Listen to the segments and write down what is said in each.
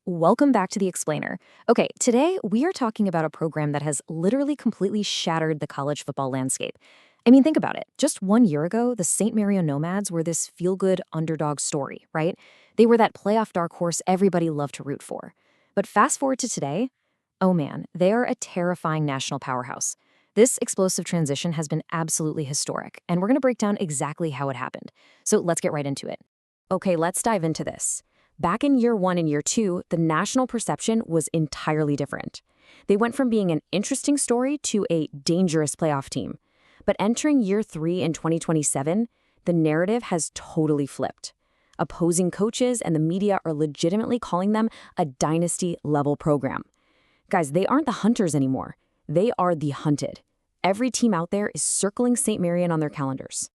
Welcome back to The Explainer. Okay, today we are talking about a program that has literally completely shattered the college football landscape. I mean, think about it. Just 1 year ago, the St Marion Nomads were this feel-good underdog story, right? They were that playoff dark horse everybody loved to root for. But fast forward to today, oh man, they are a terrifying national powerhouse. This explosive transition has been absolutely historic, and we're going to break down exactly how it happened. So let's get right into it. Okay, let's dive into this. Back in year one and year two, the national perception was entirely different. They went from being an interesting story to a dangerous playoff team. But entering year three in 2027, the narrative has totally flipped. Opposing coaches and the media are legitimately calling them a dynasty-level program. Guys, they aren't the hunters anymore. They are the hunted. Every team out there is circling St. Marion on their calendars.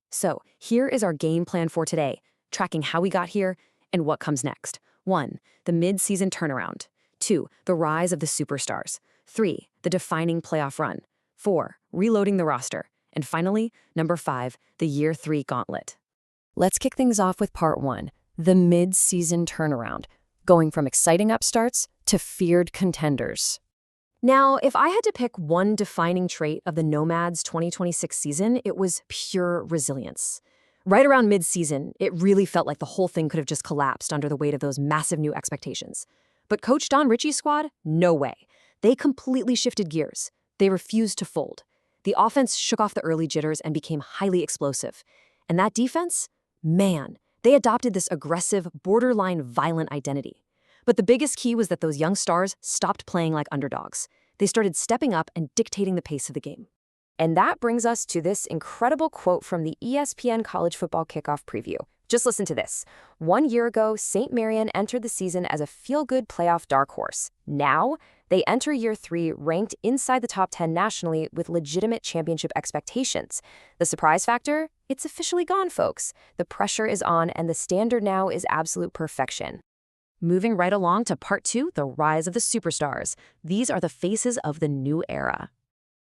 So, here is our game plan for today, tracking how we got here and what comes next. 1. The mid-season turnaround. 2. The rise of the superstars. 3. The defining playoff run. 4. Reloading the roster. And finally, number 5, the year 3 gauntlet. Let's kick things off with part 1, the mid-season turnaround, going from exciting upstarts to feared contenders. Now, if I had to pick one defining trait of the Nomads' 2026 season, it was pure resilience. Right around mid-season, it really felt like the whole thing could have just collapsed under the weight of those massive new expectations. But Coach Don Ritchie's squad? No way. They completely shifted gears. They refused to fold. The offense shook off the early jitters and became highly explosive. And that defense? Man, they adopted this aggressive, borderline violent identity. But the biggest key was that those young stars stopped playing like underdogs. They started stepping up and dictating the pace of the game. And that brings us to this incredible quote from the ESPN College Football Kickoff Preview. Just listen to this. 1 year ago, St. Marion entered the season as a feel-good playoff dark horse. Now, they enter year 3 ranked inside the top 10 nationally with legitimate championship expectations. The surprise factor? It's officially gone, folks. The pressure is on, and the standard now is absolute perfection. Moving right along to part 2, the rise of the superstars. These are the faces of the new era.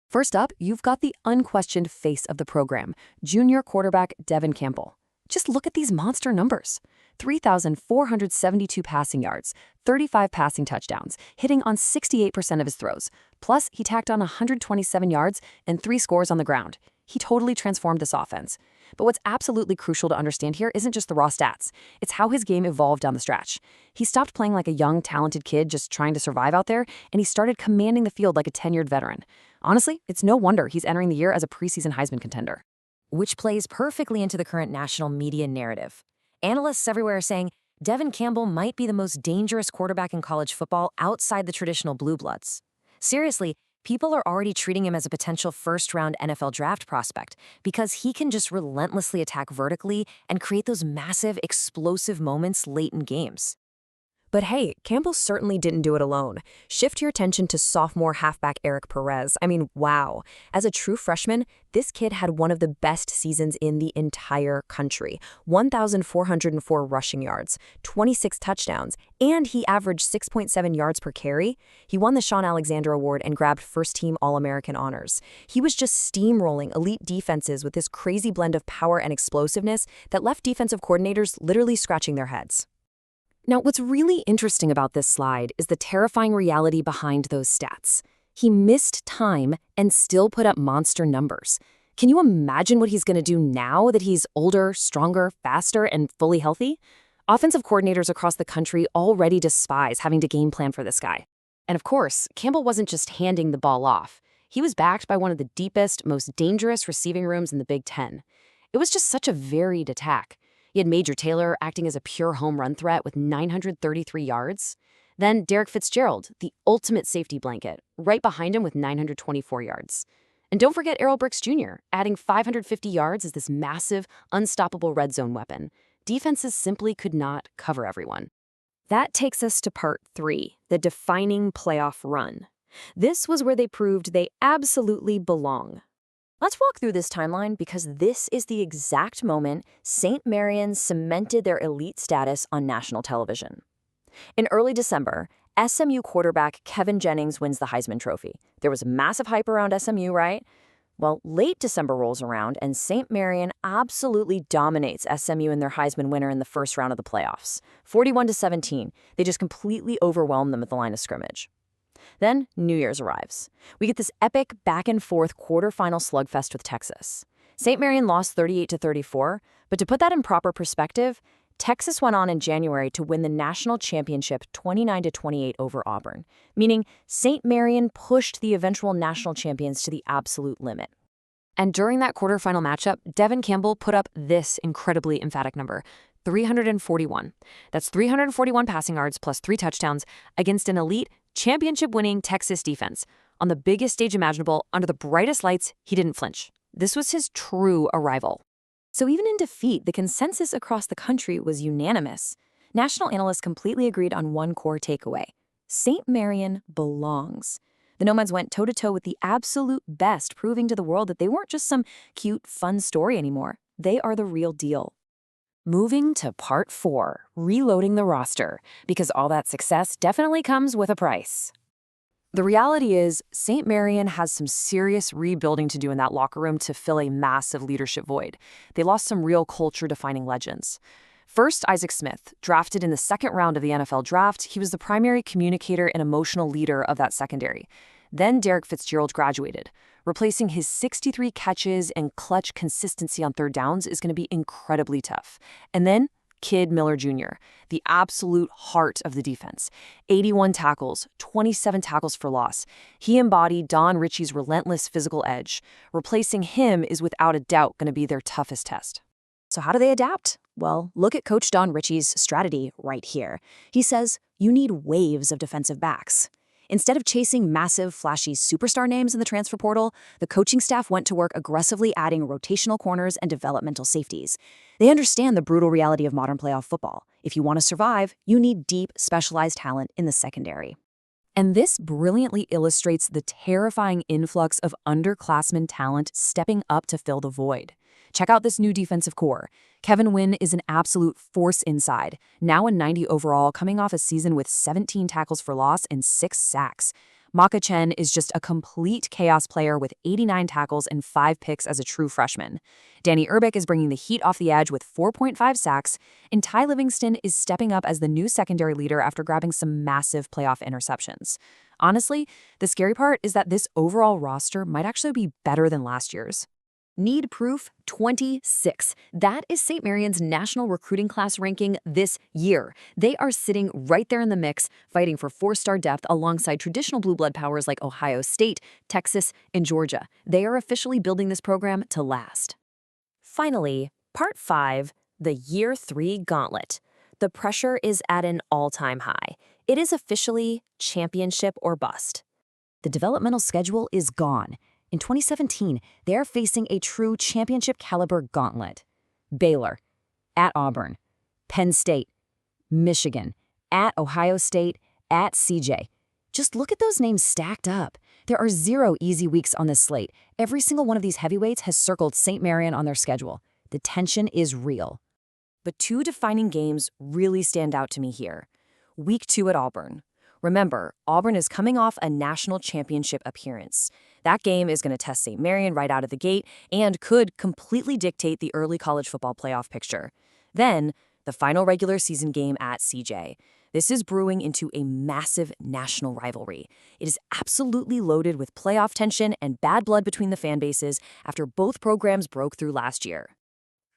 First up, you've got the unquestioned face of the program, junior quarterback Devin Campbell. Just look at these monster numbers. 3,472 passing yards, 35 passing touchdowns, hitting on 68% of his throws. Plus, he tacked on 127 yards and 3 scores on the ground. He totally transformed this offense. But what's absolutely crucial to understand here isn't just the raw stats. It's how his game evolved down the stretch. He stopped playing like a young, talented kid just trying to survive out there, and he started commanding the field like a tenured veteran. Honestly, it's no wonder he's entering the year as a preseason Heisman contender. Which plays perfectly into the current national media narrative. Analysts everywhere are saying Devin Campbell might be the most dangerous quarterback in college football outside the traditional blue bloods. Seriously, people are already treating him as a potential first-round NFL draft prospect because he can just relentlessly attack vertically and create those massive, explosive moments late in games. But hey, Campbell certainly didn't do it alone. Shift your attention to sophomore halfback Eric Perez. I mean, wow. As a true freshman, this kid had one of the best seasons in the entire country. 1,404 rushing yards, 26 touchdowns, and he averaged 6.7 yards per carry. He won the Sean Alexander Award and grabbed first-team All-American honors. He was just steamrolling elite defenses with this crazy blend of power and explosiveness that left defensive coordinators literally scratching their heads. Now, what's really interesting about this slide is the terrifying reality behind those stats. He missed time and still put up monster numbers. Can you imagine what he's going to do now that he's older, stronger, faster, and fully healthy? Offensive coordinators across the country already despise having to game plan for this guy. And of course, Campbell wasn't just handing the ball off. He was backed by one of the deepest, most dangerous receiving rooms in the Big Ten. It was just such a varied attack. You had Major Taylor acting as a pure home run threat with 933 yards. Then Derek Fitzgerald, the ultimate safety blanket, right behind him with 924 yards. And don't forget Errol Brooks Jr., adding 550 yards as this massive, unstoppable red zone weapon. Defenses simply could not cover everyone. That takes us to part 3, the defining playoff run. This was where they proved they absolutely belong. Let's walk through this timeline because this is the exact moment St. Marion cemented their elite status on national television. In early December, SMU quarterback Kevin Jennings wins the Heisman Trophy. There was massive hype around SMU, right? Well, late December rolls around, and St. Marion absolutely dominates SMU in their Heisman winner in the first round of the playoffs. 41-17, they just completely overwhelm them at the line of scrimmage. Then New Year's arrives. We get this epic back-and-forth quarterfinal slugfest with Texas. St. Marion lost 38-34, but to put that in proper perspective, Texas went on in January to win the national championship 29-28 over Auburn, meaning St. Marion pushed the eventual national champions to the absolute limit. And during that quarterfinal matchup, Devin Campbell put up this incredibly emphatic number, 341. That's 341 passing yards plus 3 touchdowns against an elite, championship-winning Texas defense. On the biggest stage imaginable, under the brightest lights, he didn't flinch. This was his true arrival. So even in defeat, the consensus across the country was unanimous. National analysts completely agreed on one core takeaway. St. Marion belongs. The Nomads went toe-to-toe with the absolute best, proving to the world that they weren't just some cute, fun story anymore. They are the real deal. Moving to part 4, reloading the roster, because all that success definitely comes with a price. The reality is, St. Marion has some serious rebuilding to do in that locker room to fill a massive leadership void. They lost some real culture-defining legends. First, Isaac Smith, drafted in the second round of the NFL draft, he was the primary communicator and emotional leader of that secondary. Then Derek Fitzgerald graduated. Replacing his 63 catches and clutch consistency on third downs is going to be incredibly tough. And then Kid Miller Jr., the absolute heart of the defense. 81 tackles, 27 tackles for loss. He embodied Don Ritchie's relentless physical edge. Replacing him is without a doubt going to be their toughest test. So how do they adapt? Well, look at Coach Don Ritchie's strategy right here. He says, you need waves of defensive backs. Instead of chasing massive, flashy superstar names in the transfer portal, the coaching staff went to work aggressively adding rotational corners and developmental safeties. They understand the brutal reality of modern playoff football. If you want to survive, you need deep, specialized talent in the secondary. And this brilliantly illustrates the terrifying influx of underclassmen talent stepping up to fill the void. Check out this new defensive core. Kevin Wynn is an absolute force inside, now a 90 overall, coming off a season with 17 tackles for loss and 6 sacks. Maka Chen is just a complete chaos player with 89 tackles and 5 picks as a true freshman. Danny Urbick is bringing the heat off the edge with 4.5 sacks, and Ty Livingston is stepping up as the new secondary leader after grabbing some massive playoff interceptions. Honestly, the scary part is that this overall roster might actually be better than last year's. Need proof? 26. That is St. Marion's national recruiting class ranking this year. They are sitting right there in the mix, fighting for 4-star depth alongside traditional blue blood powers like Ohio State, Texas, and Georgia. They are officially building this program to last. Finally, Part 5, the Year 3 Gauntlet. The pressure is at an all-time high. It is officially championship or bust. The developmental schedule is gone. In 2017, they're facing a true championship-caliber gauntlet. Baylor, at Auburn, Penn State, Michigan, at Ohio State, at CJ. Just look at those names stacked up. There are 0 easy weeks on this slate. Every single one of these heavyweights has circled St. Marion on their schedule. The tension is real. But 2 defining games really stand out to me here. Week 2 at Auburn. Remember, Auburn is coming off a national championship appearance. That game is going to test St. Marion right out of the gate and could completely dictate the early college football playoff picture. Then, the final regular season game at CJ. This is brewing into a massive national rivalry. It is absolutely loaded with playoff tension and bad blood between the fan bases after both programs broke through last year.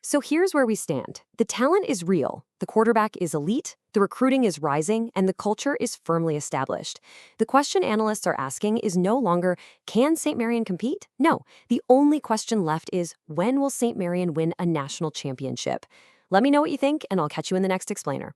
So here's where we stand. The talent is real, the quarterback is elite, the recruiting is rising, and the culture is firmly established. The question analysts are asking is no longer, can St. Marion compete? No, the only question left is, when will St. Marion win a national championship? Let me know what you think, and I'll catch you in the next explainer.